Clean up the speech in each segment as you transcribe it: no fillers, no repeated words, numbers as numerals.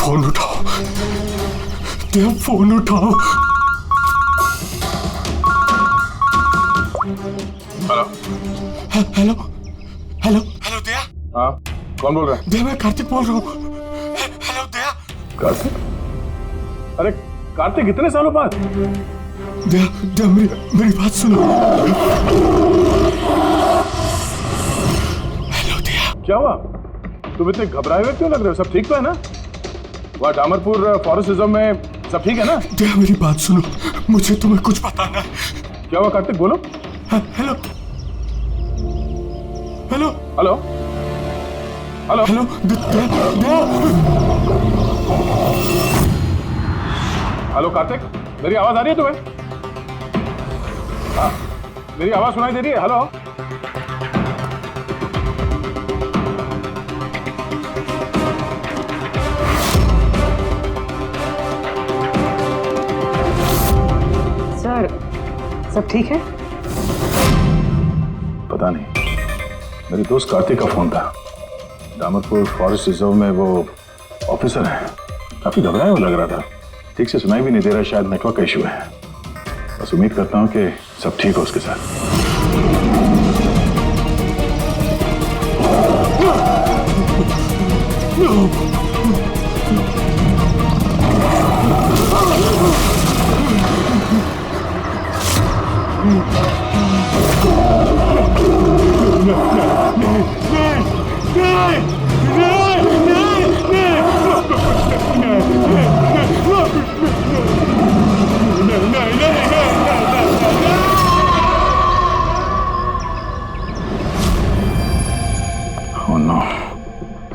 Phone उठाओ, देव phone उठाओ। Hello hello hello hello दया। हाँ, कौन बोल रहा है? दया, मैं कार्तिक बोल रहा हूँ। हेलो दया। कार्तिक? अरे कार्तिक, इतने सालों बाद? दया दया, मेरी बात सुनो। हेलो दया। क्या हुआ? तुम इतने घबराए हुए क्यों लग रहे हो? सब ठीक तो है ना? वहाँ डामरपुर फॉरेस्ट रिजर्व में सब ठीक है ना? दया, मेरी बात सुनो, मुझे तुम्हें कुछ बताना है। क्या हुआ कार्तिक, बोलो। Hello hello hello hello hello Daya. Hello Kartik, मेरी आवाज आ रही है तुम्हें? हाँ, मेरी आवाज सुनाई दे रही है? हेलो सर, सब ठीक है? पता नहीं, मेरे दोस्त कार्तिक का फोन था। डामरपुर फॉरेस्ट रिजर्व में वो ऑफिसर है, काफी घबराया हुआ लग रहा था। ठीक से सुनाई भी नहीं दे रहा, शायद नेटवर्क का इशू है। बस उम्मीद करता हूँ कि सब ठीक हो उसके साथ। Oh no.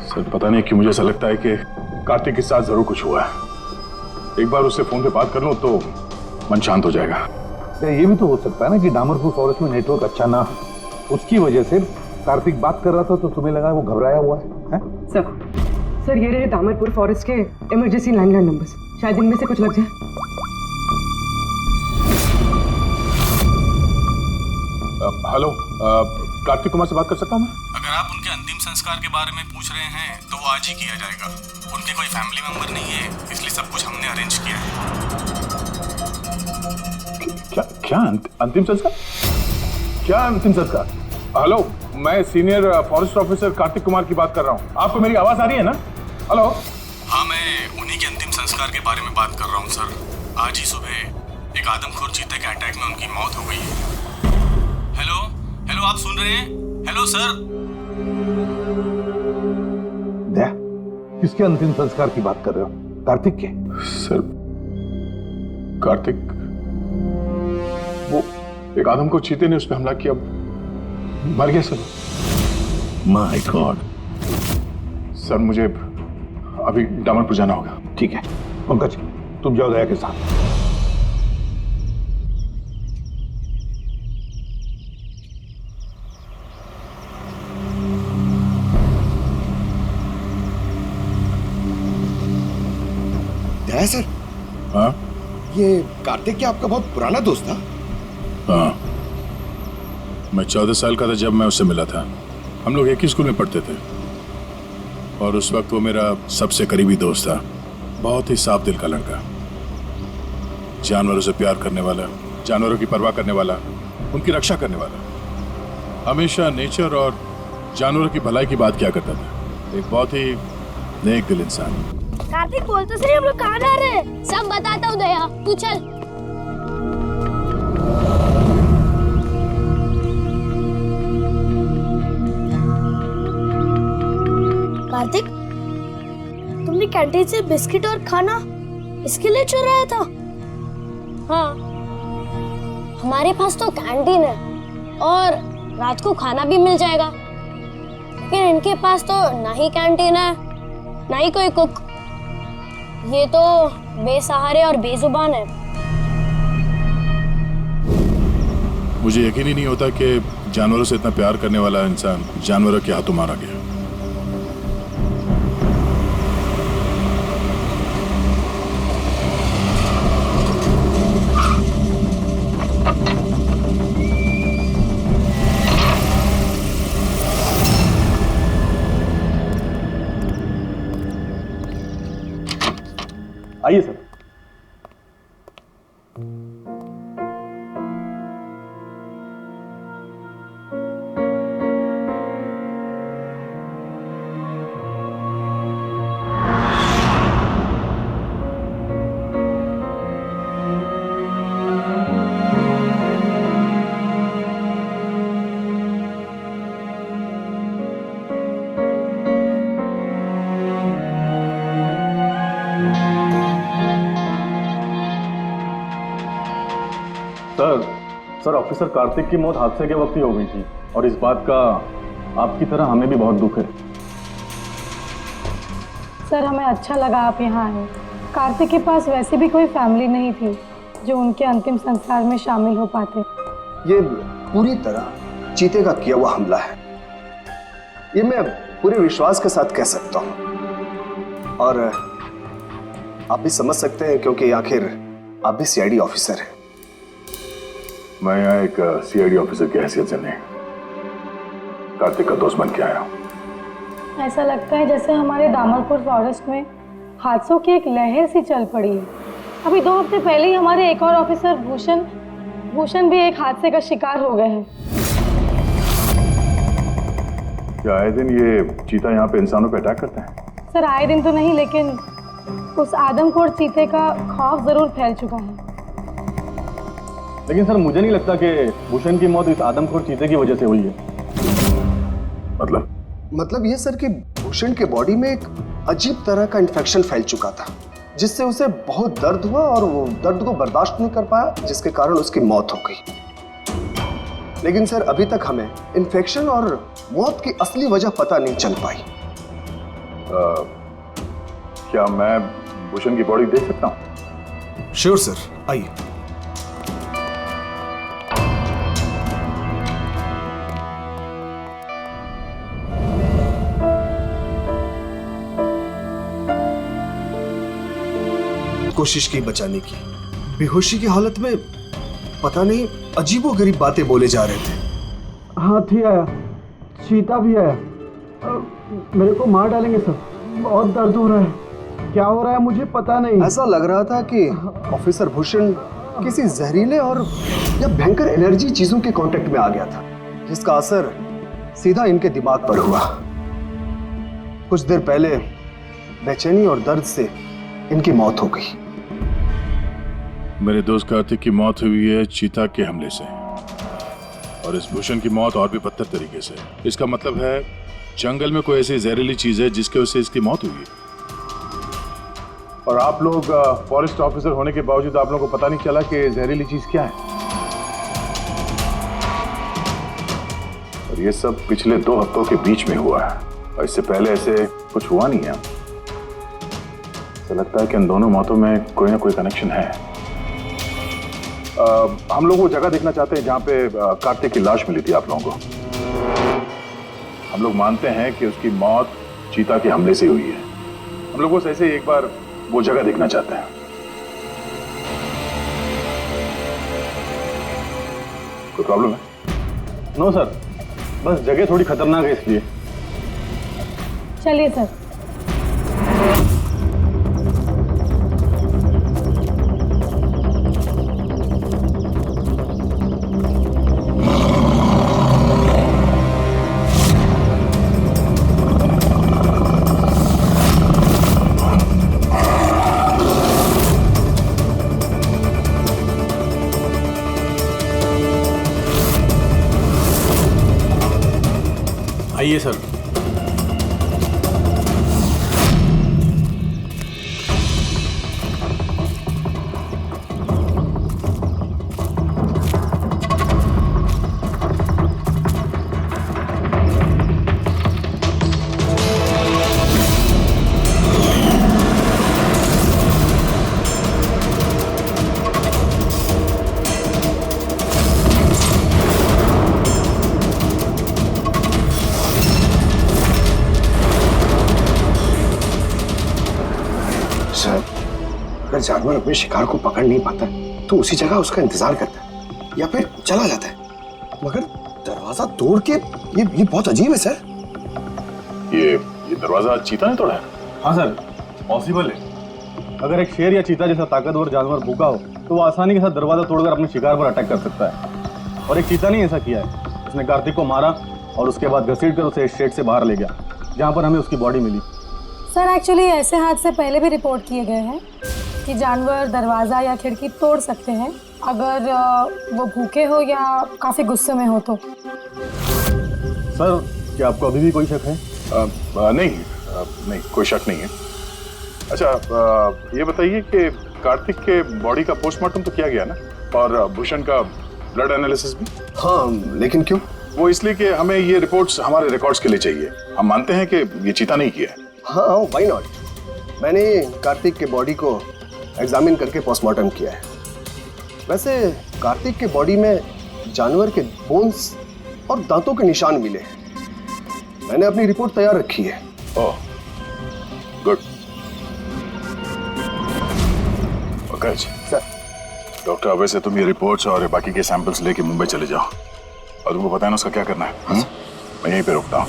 सर, पता नहीं क्यों मुझे ऐसा लगता है कि कार्तिक के साथ जरूर कुछ हुआ है। एक बार उससे फोन पे बात कर लूं तो मन शांत हो जाएगा। ये भी तो हो सकता है ना कि डामरपुर फॉरेस्ट में नेटवर्क अच्छा ना हो, उसकी वजह से कार्तिक बात कर रहा था तो तुम्हें लगा वो घबराया हुआ है? सर ये रहे दामरपुर फॉरेस्ट के इमरजेंसी लैंडलाइन नंबर्स, शायद इनमें से कुछ लग जाए। हेलो, कार्तिक कुमार से बात कर सकता हूँ मैं? अगर आप उनके अंतिम संस्कार के बारे में पूछ रहे हैं तो वो आज ही किया जाएगा। उनके कोई फैमिली मेंबर नहीं है, इसलिए सब कुछ हमने अरेंज किया है। क्या अंतिम संस्कार? क्या अंतिम संस्कार? हेलो, मैं senior forest officer Kartik Kumar की बात कर रहा हूँ। आपको मेरी आवाज आ रही है ना? हेलो। हाँ, मैं उन्हीं के अंतिम संस्कार के बारे में बात कर रहा हूँ सर। आज ही सुबह एक आदमखोर चीते के अटैक में उनकी मौत हो गई है। हेलो हेलो, आप सुन रहे हैं? Hello sir. दया, किसके अंतिम संस्कार की बात कर रहे हो? कार्तिक के? सर, कार्तिक, वो एक आदमखोर चीते ने उस पर हमला किया, मर गया सर। My God. सर, मुझे अभी डामरपुर जाना होगा। ठीक है पंकज, तुम जाओ दया के साथ। दया सर, हाँ ये कार्तिक क्या आपका बहुत पुराना दोस्त था? हाँ, मैं 14 साल का था जब मैं उससे मिला था। हम लोग एक ही स्कूल में पढ़ते थे और उस वक्त वो मेरा सबसे करीबी दोस्त था। बहुत ही साफ दिल का लड़का, जानवरों से प्यार करने वाला, जानवरों की परवाह करने वाला, उनकी रक्षा करने वाला। हमेशा नेचर और जानवरों की भलाई की बात किया करता था। एक बहुत ही नेक दिल इंसान। कार्तिक बोल तो सही, हम लोग कहाँ जा रहे हैं? सब बताता हूँ दया, तू चल। कार्तिक, तुमने कैंटीन से बिस्किट और खाना इसके लिए चुराया था? हाँ, हमारे पास तो कैंटीन है और रात को खाना भी मिल जाएगा, लेकिन इनके पास तो ना ही कैंटीन है ना ही कोई कुक। ये तो बेसहारे और बेजुबान है। मुझे यकीन ही नहीं होता कि जानवरों से इतना प्यार करने वाला इंसान जानवरों के हाथों मारा गया। आइए सर। सर ऑफिसर कार्तिक की मौत हादसे के वक्त ही हो गई थी और इस बात का आपकी तरह हमें भी बहुत दुख है। सर हमें अच्छा लगा आप यहाँ आए। कार्तिक के पास वैसे भी कोई फैमिली नहीं थी जो उनके अंतिम संस्कार में शामिल हो पाते। ये पूरी तरह चीते का किया हुआ हमला है, ये मैं पूरे विश्वास के साथ कह सकता हूँ। और आप भी समझ सकते हैं क्योंकि आखिर आप भी सीआईडी ऑफिसर हैं। मैं यहाँ एक सीआईडी ऑफिसर की हैसियत से नहीं, कार्तिक का दोस्त बन के आया हूँ। ऐसा लगता है जैसे हमारे दामरपुर फॉरेस्ट में हादसों की एक लहर सी चल पड़ी है। अभी 2 हफ्ते पहले ही हमारे एक और ऑफिसर भूषण भी एक हादसे का शिकार हो गए हैं। क्या आए दिन ये चीता यहाँ पे इंसानों पे अटैक करते हैं? सर आए दिन तो नहीं, लेकिन उस आदमखोर चीते का खौफ जरूर फैल चुका है। लेकिन सर मुझे नहीं लगता कि भूषण की मौत इस आदमखोर चीते की वजह से हुई है। मतलब ये सर कि भूषण के बॉडी में एक अजीब तरह का इन्फेक्शन फैल चुका था, जिससे उसे बहुत दर्द हुआ और वो दर्द को बर्दाश्त नहीं कर पाया, जिसके कारण उसकी मौत हो गई। लेकिन सर अभी तक हमें इन्फेक्शन और मौत की असली वजह पता नहीं चल पाई। क्या मैं भूषण की बॉडी देख सकता हूँ? श्योर सर, आइए। कोशिश की बचाने की, बेहोशी की हालत में पता नहीं अजीबोगरीब बातें बोले जा रहे थे। हाथी आया, चीता भी आया, मेरे को मार डालेंगे सर, बहुत दर्द हो रहा है। क्या हो रहा है मुझे पता नहीं। ऐसा लग रहा था कि ऑफिसर भूषण किसी जहरीले और या भयंकर एनर्जी चीजों के कांटेक्ट में आ गया था, जिसका असर सीधा इनके दिमाग पर हुआ। कुछ देर पहले बेचैनी और दर्द से इनकी मौत हो गई। मेरे दोस्त कार्तिक की मौत हुई है चीता के हमले से, और इस भूषण की मौत और भी बदतर तरीके से। इसका मतलब है जंगल में कोई ऐसी जहरीली चीज है जिसके वजह से इसकी मौत हुई है। और आप लोग फॉरेस्ट ऑफिसर होने के बावजूद आप लोगों को पता नहीं चला कि जहरीली चीज क्या है। और ये सब पिछले 2 हफ्तों के बीच में हुआ है और इससे पहले ऐसे कुछ हुआ नहीं है। ऐसा लगता है कि इन दोनों मौतों में कोई ना कोई कनेक्शन है। हम लोग वो जगह देखना चाहते हैं जहां पे कार्तिक की लाश मिली थी आप लोगों को। हम लोग मानते हैं कि उसकी मौत चीता के हमले से हुई है। हम लोग बस ऐसे एक बार वो जगह देखना चाहते हैं। कोई प्रॉब्लम है? नो सर, बस जगह थोड़ी खतरनाक है इसलिए। चलिए सर। आइए सर। सर, अगर जानवर अपने शिकार को पकड़ नहीं पाता तो उसी जगह उसका इंतजार करता है या फिर चला जाता है, मगर दरवाजा तोड़ के ये बहुत अजीब है सर। ये दरवाजा चीता ने तोड़ा है? हाँ सर, पॉसिबल है। अगर एक शेर या चीता जैसा ताकतवर जानवर भूखा हो तो वो आसानी के साथ दरवाजा तोड़कर अपने शिकार पर अटैक कर सकता है। और एक चीता ने ऐसा किया है, उसने कार्तिक को मारा और उसके बाद घसीटकर उसे इस शेड से बाहर ले गया जहाँ पर हमें उसकी बॉडी मिली। सर एक्चुअली ऐसे हादसे पहले भी रिपोर्ट किए गए हैं कि जानवर दरवाज़ा या खिड़की तोड़ सकते हैं अगर वो भूखे हो या काफ़ी गुस्से में हो तो। सर, क्या आपको अभी भी कोई शक है? नहीं, कोई शक नहीं है। अच्छा, ये बताइए कि कार्तिक के बॉडी का पोस्टमार्टम तो किया गया ना, और भूषण का ब्लड एनालिसिस भी? हाँ, लेकिन क्यों? वो इसलिए कि हमें ये रिपोर्ट्स हमारे रिकॉर्ड्स के लिए चाहिए। हम मानते हैं कि ये चीता नहीं किया है। हाँ, व्हाई नॉट। मैंने कार्तिक के बॉडी को एग्जामिन करके पोस्टमार्टम किया है। वैसे कार्तिक के बॉडी में जानवर के बोन्स और दांतों के निशान मिले हैं। मैंने अपनी रिपोर्ट तैयार रखी है। ओह, गुड। Okay sir. डॉक्टर, वैसे तुम ये रिपोर्ट्स और बाकी के सैंपल्स लेके मुंबई चले जाओ, और तुमको पता है ना उसका क्या करना है। मैं यहीं पे रुकता हूँ।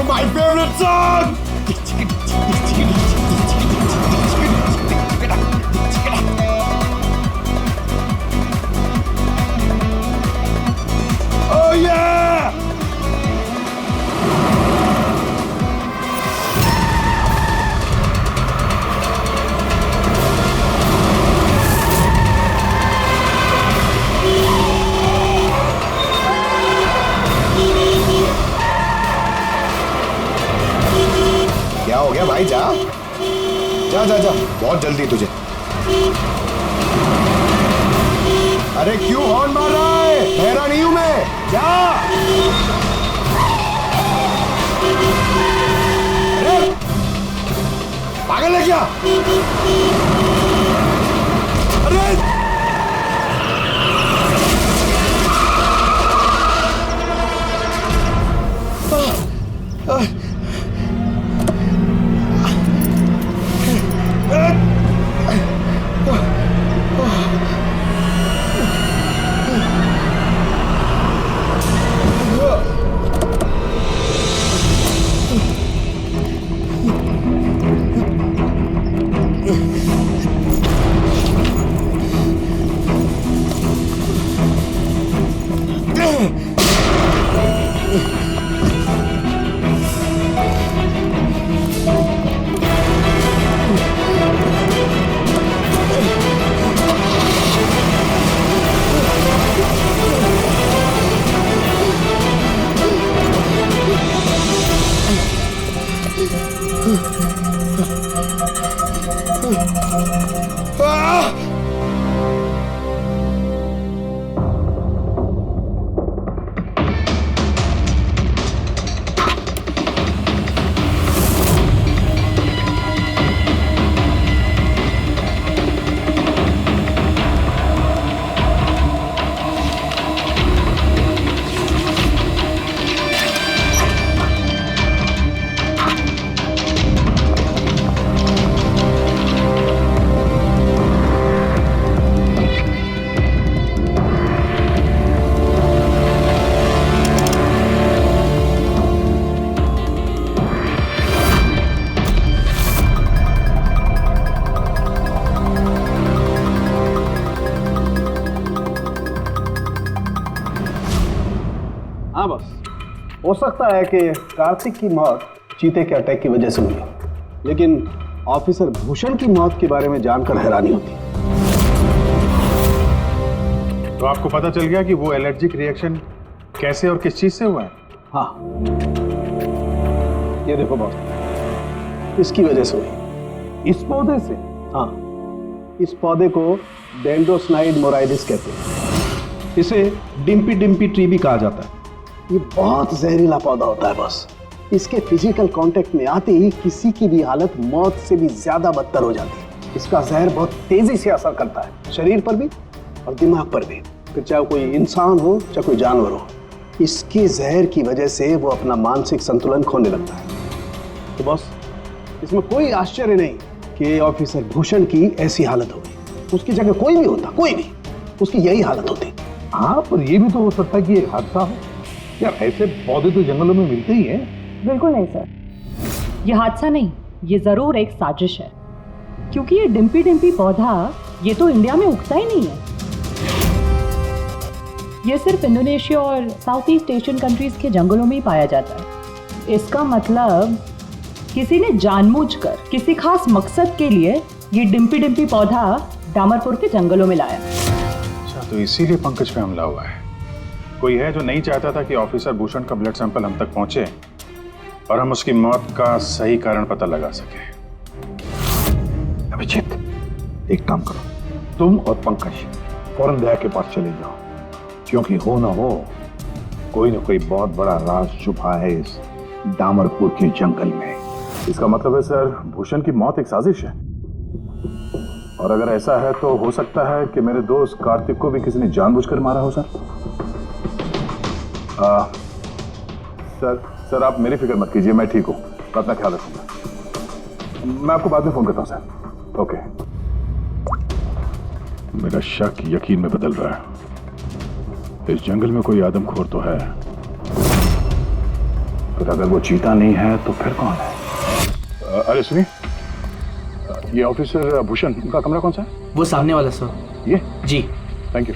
My favorite song! Oh yeah! क्या हो गया भाई? जा जा जा जा, बहुत जल्दी तुझे। अरे क्यों हॉर्न मार रहा है? ठहरा नहीं हूं मैं, जा। अरे पागल है क्या? अरे हाँ बस, हो सकता है कि कार्तिक की मौत चीते के अटैक की वजह से हुई, लेकिन ऑफिसर भूषण की मौत के बारे में जानकर हैरानी होती। तो आपको पता चल गया कि वो एलर्जिक रिएक्शन कैसे और किस चीज से हुआ है? हाँ, ये देखो बॉस, इसकी वजह से हुई। इस पौधे से? हाँ, इस पौधे को डेंड्रोस्नाइड मोराइडिस कहते हैं। इसे डिम्पी डिम्पी ट्री भी कहा जाता है। ये बहुत जहरीला पौधा होता है बॉस। इसके फिजिकल कांटेक्ट में आते ही किसी की भी हालत मौत से भी ज्यादा बदतर हो जाती है। इसका जहर बहुत तेजी से असर करता है, शरीर पर भी और दिमाग पर भी, फिर चाहे कोई इंसान हो चाहे कोई जानवर हो। इसके जहर की वजह से वो अपना मानसिक संतुलन खोने लगता है। तो बॉस, इसमें कोई आश्चर्य नहीं कि ऑफिसर भूषण की ऐसी हालत हो गई। उसकी जगह कोई भी होता, कोई भी, उसकी यही हालत होती। हाँ, पर ये भी तो हो सकता है कि एक हादसा हो। यार, ऐसे पौधे तो जंगलों में मिलते ही हैं। बिल्कुल नहीं सर, ये हादसा नहीं, ये जरूर एक साजिश है, क्योंकि ये डिम्पी डिम्पी पौधा ये तो इंडिया में उगता ही नहीं है। ये सिर्फ इंडोनेशिया और साउथ ईस्ट एशियन कंट्रीज के जंगलों में ही पाया जाता है। इसका मतलब किसी ने जानबूझकर किसी खास मकसद के लिए ये डिम्पी डिम्पी पौधा डामरपुर के जंगलों में लाया। अच्छा, तो इसीलिए पंकज पे हमला हुआ है। कोई है जो नहीं चाहता था कि ऑफिसर भूषण का ब्लड सैंपल हम तक पहुंचे और हम उसकी मौत का सही कारण पता लगा सके। अभिजीत, एक काम करो, तुम और पंकज फौरन दया के पास चले जाओ, क्योंकि हो ना हो कोई ना कोई बहुत बड़ा राज छुपा है इस डामरपुर के जंगल में। इसका मतलब है सर, भूषण की मौत एक साजिश है, और अगर ऐसा है तो हो सकता है कि मेरे दोस्त कार्तिक को भी किसी ने जानबूझकर मारा हो सर। सर आप मेरी फिक्र मत कीजिए, मैं ठीक हूँ, मैं अपना ख्याल रखूंगा। मैं आपको बाद में फोन करता हूँ सर। ओके। मेरा शक यकीन में बदल रहा है। इस जंगल में कोई आदमखोर तो है, फिर अगर वो चीता नहीं है तो फिर कौन है? अरे सुनिए, ये ऑफिसर भूषण, उनका कमरा कौन सा है? वो सामने वाला सर। ये? जी। Thank you.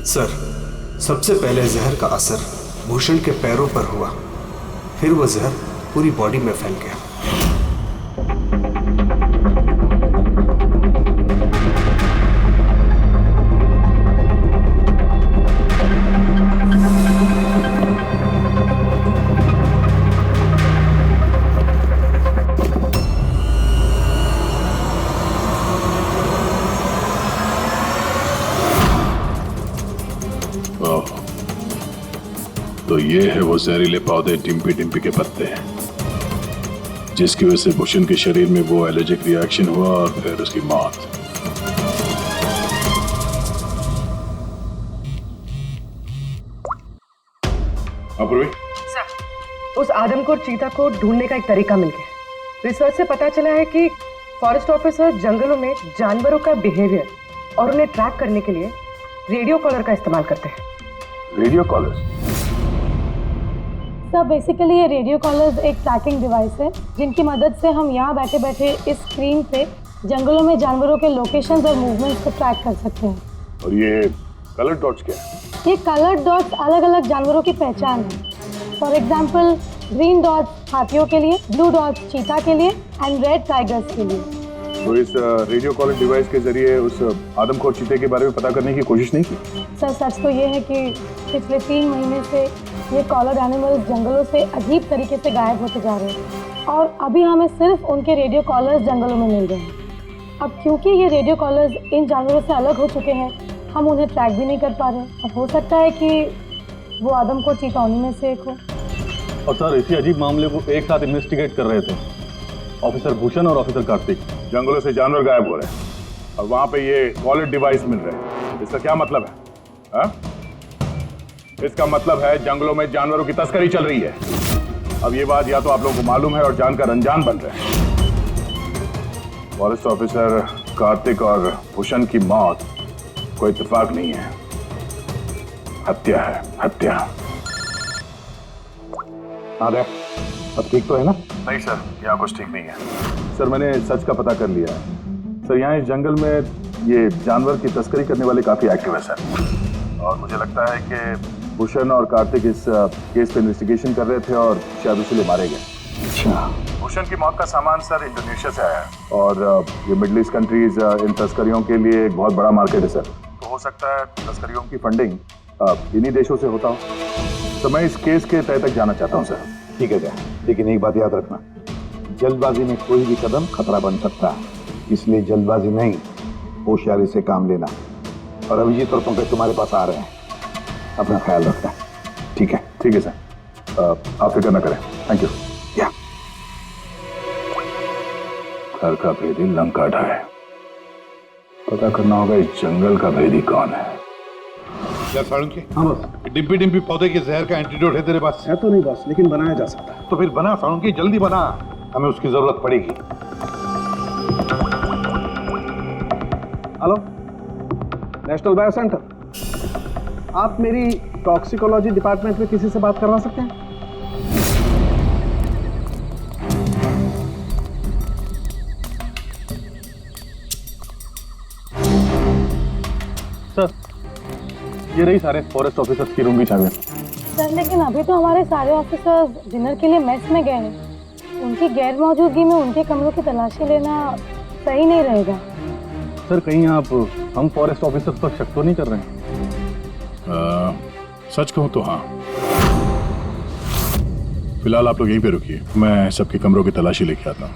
सर, सबसे पहले जहर का असर भूषण के पैरों पर हुआ, फिर वो जहर पूरी बॉडी में फैल गया। तो ये है वो जहरीले पौधे डिम्पी डिम्पी के पत्ते, जिसकी वजह से भूषण के शरीर में वो एलर्जिक रिएक्शन हुआ और फिर उसकी मौत। अपूर्वी, सर, उस आदमखोर चीता को ढूंढने का एक तरीका मिल गया। रिसर्च से पता चला है कि फॉरेस्ट ऑफिसर जंगलों में जानवरों का बिहेवियर और उन्हें ट्रैक करने के लिए रेडियो कॉलर का इस्तेमाल करते हैं। Radio collars? सर, बेसिकली ये रेडियो कॉलर्स एक ट्रैकिंग डिवाइस है, जिनकी मदद से हम यहाँ बैठे बैठे इस स्क्रीन पे जंगलों में जानवरों के लोकेशंस और मूवमेंट्स को ट्रैक कर सकते हैं। और ये कलर डॉट्स क्या है? ये कलर डॉट्स अलग अलग जानवरों की पहचान है। फॉर एग्जाम्पल, ग्रीन डॉट्स हाथियों के लिए, ब्लू डॉट्स चीता के लिए एंड रेड टाइगर्स के लिए। तो इस रेडियो कॉलर डिवाइस के जरिए उस आदमखोर चीते के बारे में पता करने की कोशिश नहीं की? सर, सच तो ये है कि पिछले 3 महीने से ये कॉलर एनिमल्स जंगलों से अजीब तरीके से गायब होते जा रहे हैं, और अभी हमें सिर्फ उनके रेडियो कॉलर्स जंगलों में मिल गए हैं। अब क्योंकि ये रेडियो कॉलर्स इन जानवरों से अलग हो चुके हैं, हम उन्हें ट्रैक भी नहीं कर पा रहे। और हो सकता है कि वो आदमखोर चीता उन्हीं में से एक हो। और सर, इसी अजीब मामले को एक साथ इन्वेस्टिगेट कर रहे थे ऑफिसर भूषण और ऑफिसर कार्तिक। जंगलों से जानवर गायब हो रहे हैं और वहां पे ये कॉलेज डिवाइस मिल रहे हैं। इसका क्या मतलब है? हा? इसका मतलब है जंगलों में जानवरों की तस्करी चल रही है। अब ये बात या तो आप लोगों को मालूम है और जानकर अनजान बन रहे हैं। फॉरेस्ट ऑफिसर कार्तिक और भूषण की मौत कोई इत्तेफाक नहीं है, हत्या है, हत्या। हाँ रे, अब ठीक तो है ना? नहीं सर, यहाँ कुछ ठीक नहीं है। सर मैंने सच का पता कर लिया है। सर यहाँ इस जंगल में ये जानवर की तस्करी करने वाले काफी एक्टिव है सर, और मुझे लगता है कि भूषण और कार्तिक इस केस पे इन्वेस्टिगेशन कर रहे थे और शायद उसी लिए मारे गए। अच्छा, भूषण की मौत का सामान सर इंडोनेशिया से आया है और ये मिडिल ईस्ट कंट्रीज इन तस्करियों के लिए एक बहुत बड़ा मार्केट है सर। तो हो सकता है तस्करियों की फंडिंग इन्हीं देशों से होता हो। तो मैं इस केस के तह तक जाना चाहता हूँ सर। ठीक है क्या, लेकिन एक बात याद रखना, जल्दबाजी में कोई भी कदम खतरा बन सकता है, इसलिए जल्दबाजी नहीं, होशियारी से काम लेना। और अभिजीत और पंकज तुम्हारे पास आ रहे हैं, अपना ख्याल रखना। ठीक है? ठीक है सर, आप फिक्र न करें। Thank you. या घर का भेदी लंका ढाए, पता करना होगा इस जंगल का भेदी कौन है। क्या साळुंके? हाँ बस। डिम्पी डिम्पी पौधे के जहर का एंटीडोट है तेरे पास? है तो नहीं बस, लेकिन बनाया जा सकता है। तो फिर बना साळुंके, जल्दी बना, हमें उसकी जरूरत पड़ेगी। Hello, national bio centre. आप मेरी टॉक्सिकोलॉजी डिपार्टमेंट में किसी से बात करवा सकते हैं? सर ये रही सारे फॉरेस्ट ऑफिसर्स की रूम की चाबियां। सर लेकिन अभी तो हमारे सारे ऑफिसर्स डिनर के लिए मेस में गए हैं। उनकी गैर मौजूदगी में उनके कमरों की तलाशी लेना सही नहीं रहेगा। सर कहीं आप हम फॉरेस्ट ऑफिसर्स पर शक तो नहीं कर रहे हैं? सच कहूं तो हाँ। फिलहाल आप लोग यहीं पे रुकिए, मैं सबके कमरों की तलाशी लेके आता हूँ।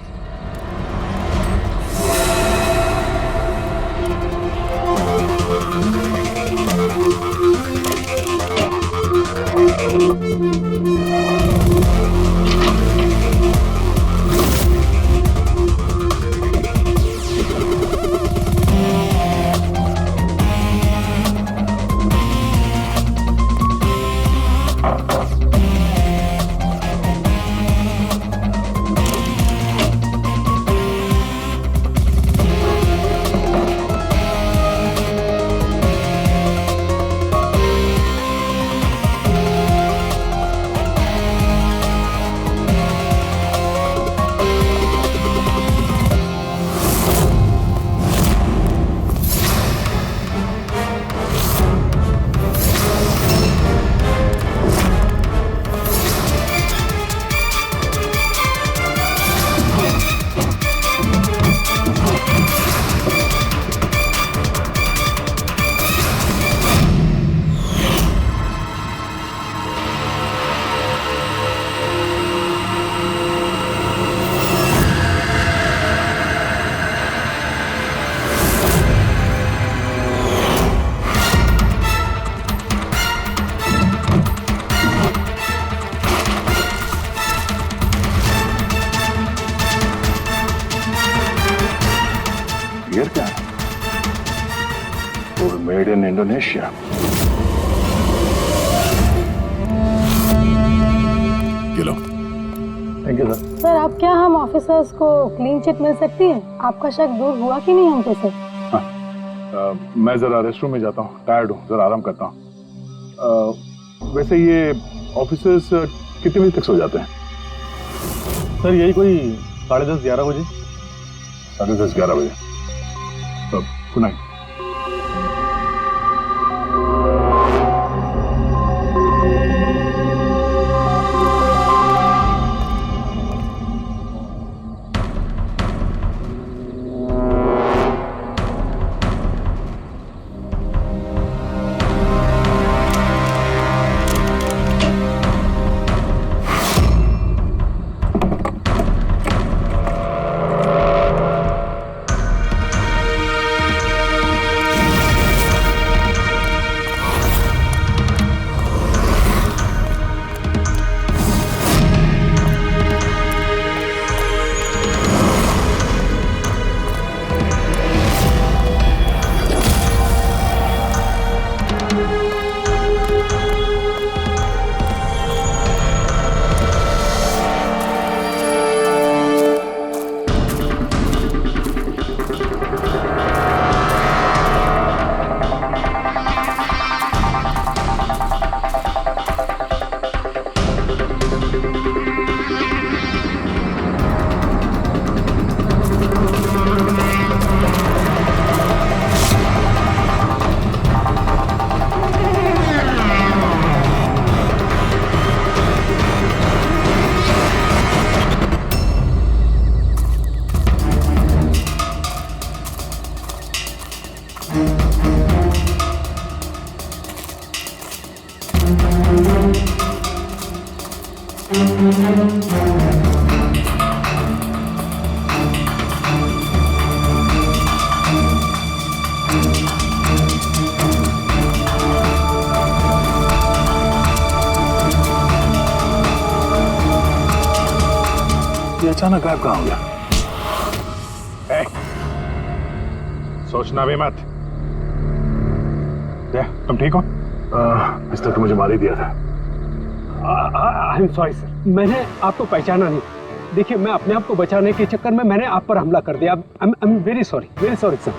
ये क्या है? वो मेड इन इंडोनेशिया। ये लो। Thank you sir. सर अब क्या हम ऑफिसर्स को क्लीन चिट मिल सकती है? आपका शक दूर हुआ कि नहीं हमको सर? मैं जरा रेस्टरूम में जाता हूँ, टायर्ड हूँ, जरा आराम करता हूँ। वैसे ये ऑफिसर्स कितने बजे तक सो जाते हैं? सर यही कोई 10:30 11 बजे। 10:30 11 बजे। Good night. अचानक गायब कहाँ हो गया? सोचना भी मत। तुम ठीक हो? इस तक तो मुझे मार ही दिया था। आई एम सॉरी सर, मैंने आपको पहचाना नहीं। देखिए, मैं अपने आप को बचाने के चक्कर में मैंने आप पर हमला कर दिया। I am very sorry sir.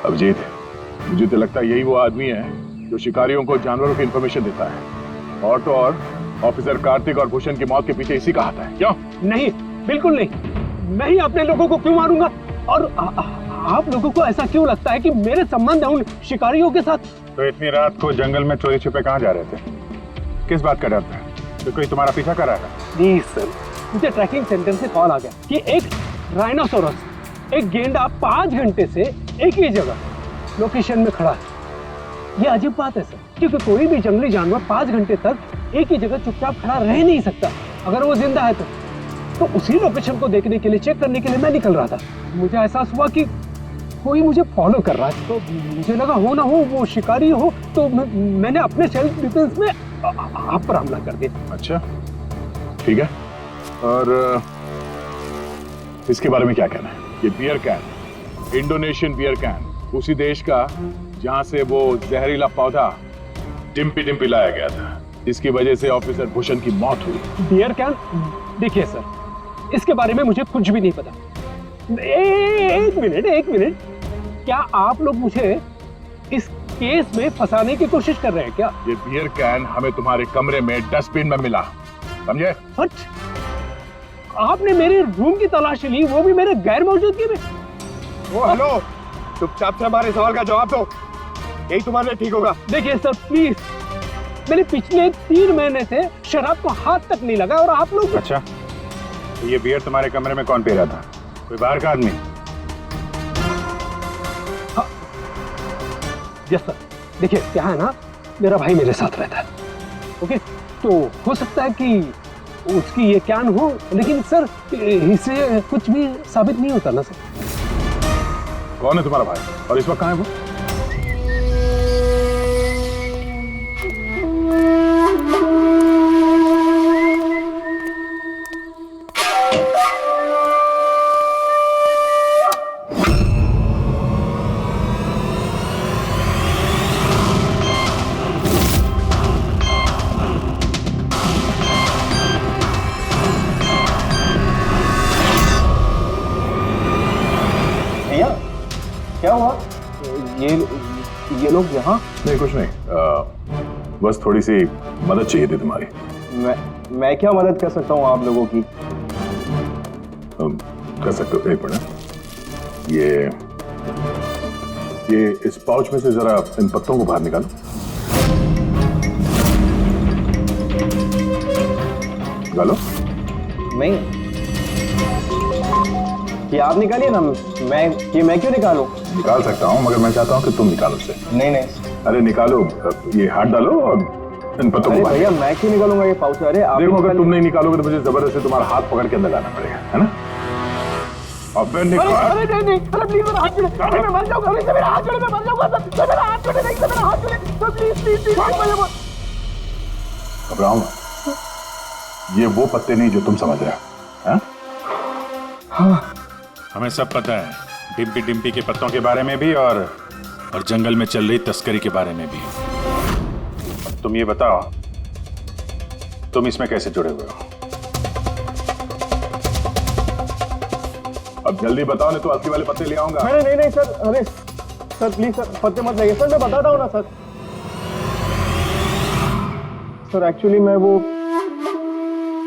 Abhijit, मुझे तो लगता है यही वो आदमी है जो शिकारियों को जानवरों की इंफॉर्मेशन देता है। और तो और ऑफिसर कार्तिक और भूषण की मौत के पीछे इसी का हाथ है। क्यों? नहीं, बिल्कुल नहीं। मैं ही अपने लोगों को क्यों मारूंगा? और आप लोगों को ऐसा क्यों लगता है कि मेरे संबंध है उन शिकारियों के साथ? तो इतनी रात को जंगल में चोरी छुपे कहाँ जा रहे थे? किस बात का डर था? तो कोई तुम्हारा पीछा कर रहा था? प्लीज सर, मुझे ट्रैकिंग सेंटर से कॉल आ गया कि एक राइनोसोरस, एक गेंडा 5 घंटे से एक ही जगह लोकेशन में खड़ा है। ये अजीब बात है सर, क्योंकि कोई भी जंगली जानवर 5 घंटे तक एक ही जगह चुपचाप खड़ा रह नहीं सकता अगर वो जिंदा है तो उसी लोकेशन को देखने के लिए, चेक करने के लिए मैं निकल रहा था। मुझे एहसास हुआ कि कोई मुझे फॉलो कर रहा है, तो मुझे लगा हो ना हो वो शिकारी हो, तो मैंने अपने सेल्फ डिफेंस में आप पर हमला कर दिया। अच्छा, ठीक है। और इसके बारे में क्या कहना है? ये beer can, Indonesian beer can, उसी देश का जहां से वो जहरीला पौधा डिम्पी लाया गया था, जिसकी वजह से ऑफिसर भूषण की मौत हुई। Beer can? देखिए सर, इसके बारे में मुझे कुछ भी नहीं पता। एक मिनट, क्या आप लोग मुझे इस केस में फंसाने की कोशिश कर रहे हैं क्या? ये बियर कैन हमें तुम्हारे कमरे में डस्टबिन में मिला, समझे? आपने मेरे रूम की तलाशी ली, वो भी मेरे गैर मौजूदगी में। ओ हेलो, चुपचाप से हमारे सवाल का जवाब दो, यही तुम्हारे लिए ठीक होगा। देखिए सर प्लीज, मैंने पिछले 3 महीने से शराब को हाथ तक नहीं लगा और आप लोग। अच्छा, तो ये बियर तुम्हारे कमरे में कौन पी रहा था? कोई बाहर का आदमी? Yes sir. देखिए क्या है ना, मेरा भाई मेरे साथ रहता है, ओके, तो हो सकता है कि उसकी ये कैन हो, लेकिन सर इससे कुछ भी साबित नहीं होता ना सर। कौन है तुम्हारा भाई और इस वक्त कहाँ है वो? क्या हुआ? ये लोग यहाँ? नहीं, कुछ नहीं, बस थोड़ी सी मदद चाहिए थी तुम्हारी। मैं क्या मदद कर सकता हूँ आप लोगों की? कर सकते हो। एक मिनट, ये इस पाउच में से जरा इन पत्तों को बाहर निकालो। निकालो। नहीं, ये आप निकालिए ना, मैं क्यों निकालूं? निकाल सकता हूँ, मगर मैं चाहता हूँ कि तुम निकालो इसे। नहीं, अरे निकालो, ये हाथ डालो और इन पत्तों को। भैया मैं क्यों निकालूंगा ये पाउच? अरे आप देखो, अगर तुम नहीं निकालोगे तो मुझे जबरदस्ती तुम्हारा हाथ पकड़ के अंदर लाना पड़ेगा, है ना? और फिर निकाल। अरे नहीं, अरे प्लीज मेरा हाथ छोड़े, अरे मैं मर जाऊंगा, अरे मेरा हाथ छोड़े, मैं मर जाऊंगा सर, मेरा हाथ छोड़े, नहीं मेरा हाथ छोड़े, तो प्लीज घबराओ मत, ये वो पत्ते नहीं जो तुम समझ रहे हो। हाँ, हमें सब पता है, डिम्पी के पत्तों के बारे में भी और जंगल में चल रही तस्करी के बारे में भी। तुम ये बताओ, तुम इसमें कैसे जुड़े हुए हो? अब जल्दी बताओ, नहीं तो असली वाले पत्ते ले आऊंगा। नहीं सर, अरे सर प्लीज सर, पत्ते मत लगे सर, मैं बताता हूँ ना सर। सर एक्चुअली मैं वो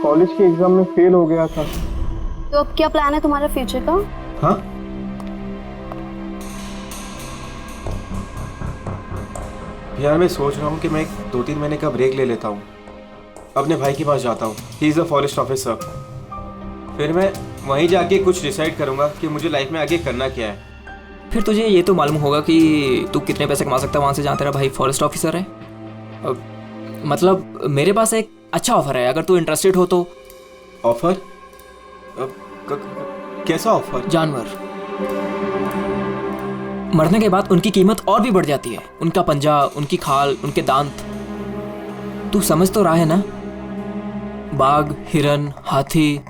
कॉलेज के एग्जाम में फेल हो गया था। तो अब क्या प्लान है तुम्हारा फ्यूचर का? हाँ, यार मैं सोच रहा हूँ कि मैं 2-3 महीने का ब्रेक ले लेता हूँ, अपने भाई के पास जाता हूँ, he is a forest officer. फिर मैं वहीं जाके कुछ डिसाइड करूँगा कि मुझे लाइफ में आगे करना क्या है। फिर तुझे ये तो मालूम होगा कि तू कितने पैसे कमा सकता है वहाँ से जहाँ तेरा भाई फॉरेस्ट ऑफिसर है। मतलब मेरे पास एक अच्छा ऑफर है, अगर तू इंटरेस्टेड हो तो। ऑफर? कैसा ऑफर? जानवर मरने के बाद उनकी कीमत और भी बढ़ जाती है, उनका पंजा, उनकी खाल, उनके दांत। तू समझ तो रहा है ना? बाघ, हिरन, हाथी,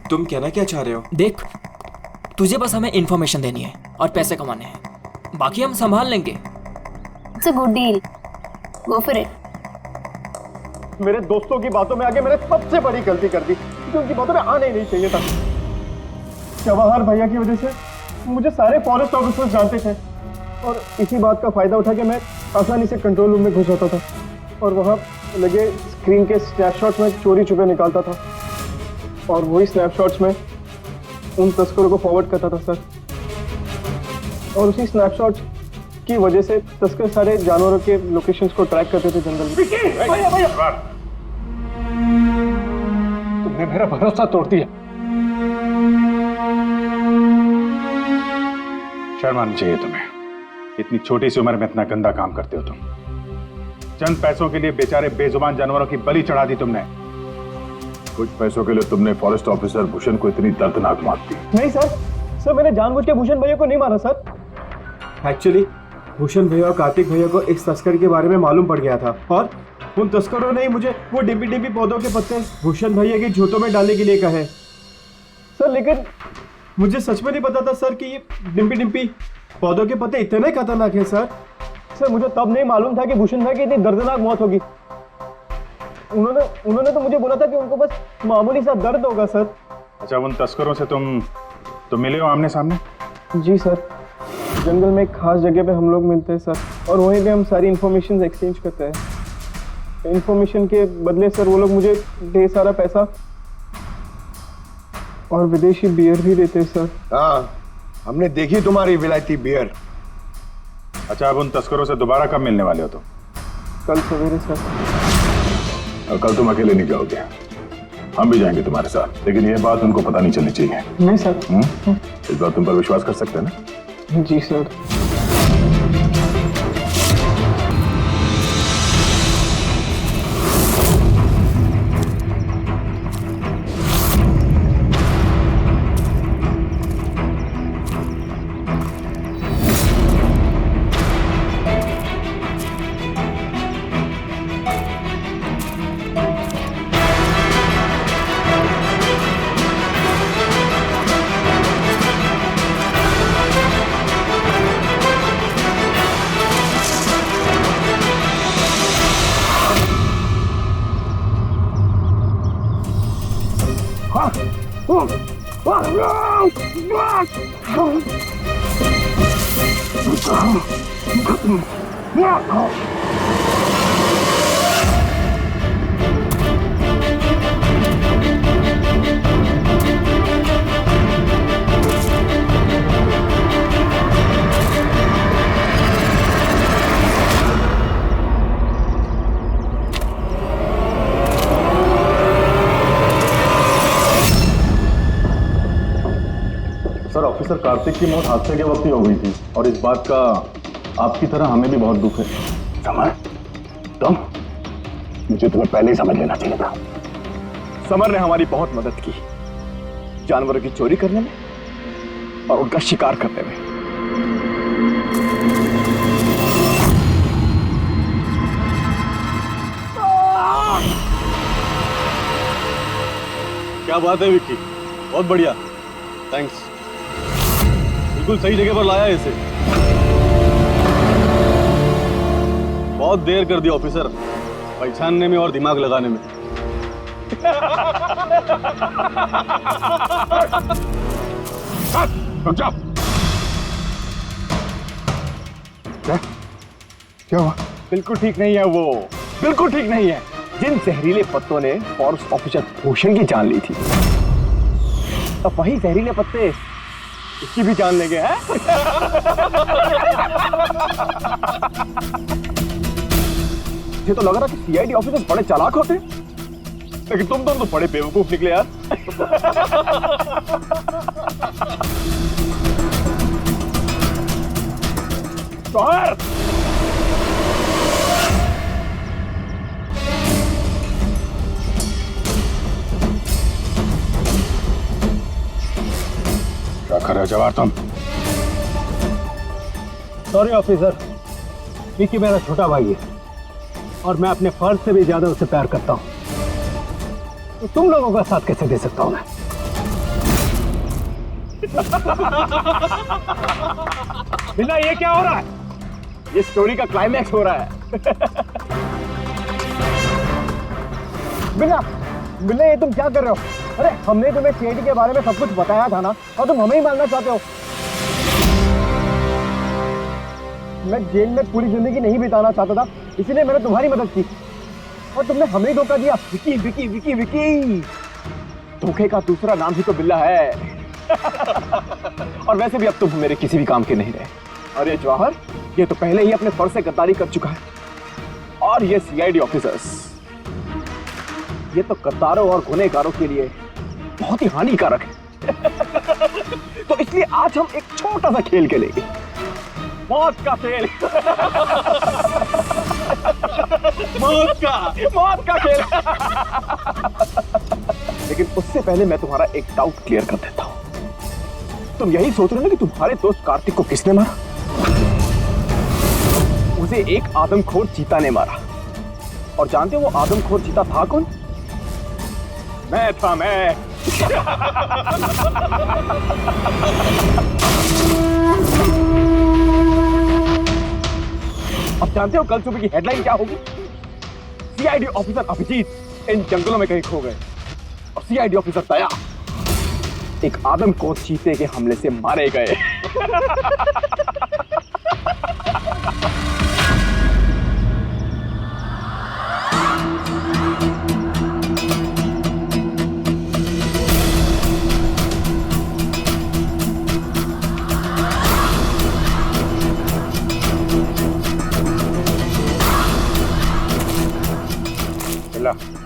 तुम कहना क्या चाह रहे हो? देख, तुझे बस हमें इंफॉर्मेशन देनी है और पैसे कमाने हैं, बाकी हम संभाल लेंगे। It's a good deal, go for it. मेरे दोस्तों की बातों में आके मैंने सबसे बड़ी गलती कर दी, क्योंकि उनकी बातों में आना ही नहीं चाहिए था। जवाहर भैया की वजह से मुझे सारे फॉरेस्ट ऑफिसर्स जानते थे और इसी बात का फायदा उठा के मैं आसानी से कंट्रोल रूम में घुस जाता था और वहाँ लगे स्क्रीन के स्नैपशॉट्स में चोरी छुपे निकालता था और वही स्नैपशॉट्स में उन तस्करों को फॉरवर्ड करता था सर। और उसी स्नैपशॉट्स की वजह से तस्कर सारे जानवरों के लोकेशंस को ट्रैक करते थे जंगल में। भैया तुमने मेरा भरोसा तोड़ दिया। शर्म आनी चाहिए तुम्हें, इतनी छोटी सी उम्र में इतना गंदा काम करते हो तुम। चंद पैसों के लिए बेचारे बेजुबान जानवरों की बलि चढ़ा दी तुमने। कुछ पैसों के लिए तुमने फॉरेस्ट ऑफिसर भूषण को इतनी दर्दनाक मौत दी। नहीं सर, मैं जानबूझ के भूषण भैया को नहीं मारा सर। एक्चुअली भूषण भैया और कार्तिक भैया को इस तस्कर के बारे में मालूम पड़ गया था और उन तस्करों ने ही मुझे वो डिम्पी डिम्पी पौधों के पत्ते भूषण भैया के जूतों में डालने के लिए कहे। सर लेकिन मुझे सच में नहीं पता था सर कि ये डिम्पी डिम्पी पौधों के पत्ते इतने खतरनाक हैं सर। मुझे तब नहीं मालूम था कि भूषण भाई की इतनी दर्दनाक मौत होगी। उन्होंने तो मुझे बोला था कि उनको बस मामूली सा दर्द होगा सर। अच्छा, उन तस्करों से तुम मिले हो आमने सामने? जी सर, जंगल में एक खास जगह पे हम लोग मिलते हैं सर और वहीं पे हम सारी इन्फॉर्मेशन एक्सचेंज करते हैं। इन्फॉर्मेशन के बदले सर वो लोग मुझे ढेर सारा पैसा और विदेशी बियर भी देते हैं सर। हाँ, हमने देखी तुम्हारी विलायती बियर। अच्छा, अब उन तस्करों से दोबारा कब मिलने वाले हो तुम? कल सवेरे सर। और कल तुम अकेले नहीं जाओगे, हम भी जाएंगे तुम्हारे साथ, लेकिन ये बात उनको पता नहीं चलनी चाहिए। नहीं सर। इस बात तुम पर विश्वास कर सकते हैं ना? जी सर। सर, ऑफिसर कार्तिक की मौत हादसे के वक्त ही हो गई थी और इस बात का आपकी तरह हमें भी बहुत दुख है। समर, तुम, मुझे तुम्हें पहले ही समझ लेना चाहिए था। समर ने हमारी बहुत मदद की, जानवरों की चोरी करने में और उनका शिकार करने में। क्या बात है विक्की, बहुत बढ़िया, थैंक्स। बिल्कुल सही जगह पर लाया इसे। बहुत देर कर दी ऑफिसर, पहचानने में और दिमाग लगाने में। जाओ। क्या हुआ? बिल्कुल ठीक नहीं है वो, बिल्कुल ठीक नहीं है। जिन जहरीले पत्तों ने फॉरेस्ट ऑफिसर भूषण की जान ली थी, अब वही जहरीले पत्ते इसकी भी जान लेंगे हैं? ये तो लग रहा कि सीआईडी ऑफिसर बड़े चालाक होते, लेकिन तुम दोनों तो बड़े बेवकूफ निकले यार। क्या कर रहे हो जवाहर तुम? सॉरी ऑफिसर, विकी मेरा छोटा भाई है और मैं अपने फर्ज से भी ज्यादा उसे प्यार करता हूँ, तो तुम लोगों का साथ कैसे दे सकता हूँ मैं? बिल्ला ये क्या हो रहा है? ये स्टोरी का क्लाइमैक्स हो रहा है। बिल्ला बिल्ला ये तुम क्या कर रहे हो? अरे हमने तुम्हें सीआईडी के बारे में सब कुछ बताया था ना, और तुम हमें ही मारना चाहते हो। मैं जेल में पूरी जिंदगी नहीं बिताना चाहता था, इसीलिए मैंने तुम्हारी मदद की, और तुमने हमें ही धोखा दिया। विकी विकी विकी विकी, धोखे का दूसरा नाम ही तो बिल्ला है। और वैसे भी अब तुम मेरे किसी भी काम के नहीं रहे। और ये जवाहर, ये तो पहले ही अपने फर्ज से गद्दारी कर चुका है। और ये सीआईडी ऑफिसर्स, ये तो गद्दारों और गुनहगारों के लिए बहुत ही हानिकारक है। तो इसलिए आज हम एक छोटा सा खेल खेलेंगे, मौत का खेल। मौत का खेल। लेकिन उससे पहले मैं तुम्हारा एक डाउट क्लियर कर देता हूं। तुम यही सोच रहे हो ना कि तुम्हारे दोस्त कार्तिक को किसने मारा? उसे एक आदमखोर चीता ने मारा। और जानते हो वो आदमखोर चीता था कौन? मैं था, मैं। अब जानते हो कल सुबह की हेडलाइन क्या होगी? सीआईडी ऑफिसर अभिजीत इन जंगलों में कहीं खो गए, और सीआईडी ऑफिसर दया एक आदमखोर चीते के हमले से मारे गए।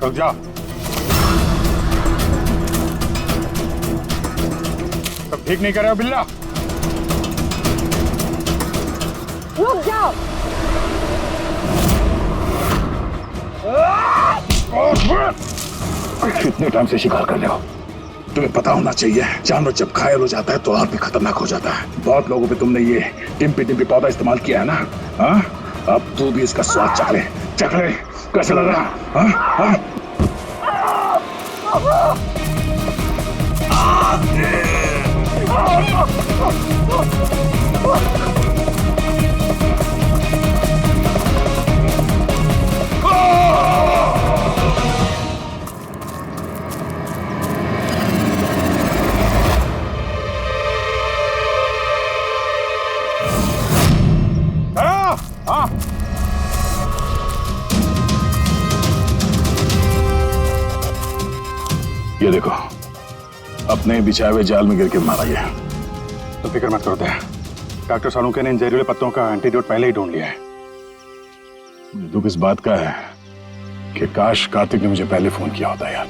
रुक जा। सब ठीक नहीं कर रहे हो बिल्ला? रुक जाओ। कितने टाइम से शिकार कर रहे हो? तुम्हें पता होना चाहिए, जानवर जब घायल हो जाता है तो और भी खतरनाक हो जाता है। बहुत लोगों पे तुमने ये टिम्पी टिम्पी पौधा इस्तेमाल किया है ना? हाँ, अब तू भी इसका स्वाद चख ले। चख ले, कैसा लग रहा? हाँ हाँ। ये देखो, अपने बिछाए हुए जाल में गिर के मारा गया। तो फिक्र मत करो दया, डॉक्टर सालुके ने इन जहरीले पत्तों का एंटीडोट पहले ही ढूंढ लिया है। मुझे दुख इस बात का है कि काश कार्तिक ने मुझे पहले फोन किया होता यार।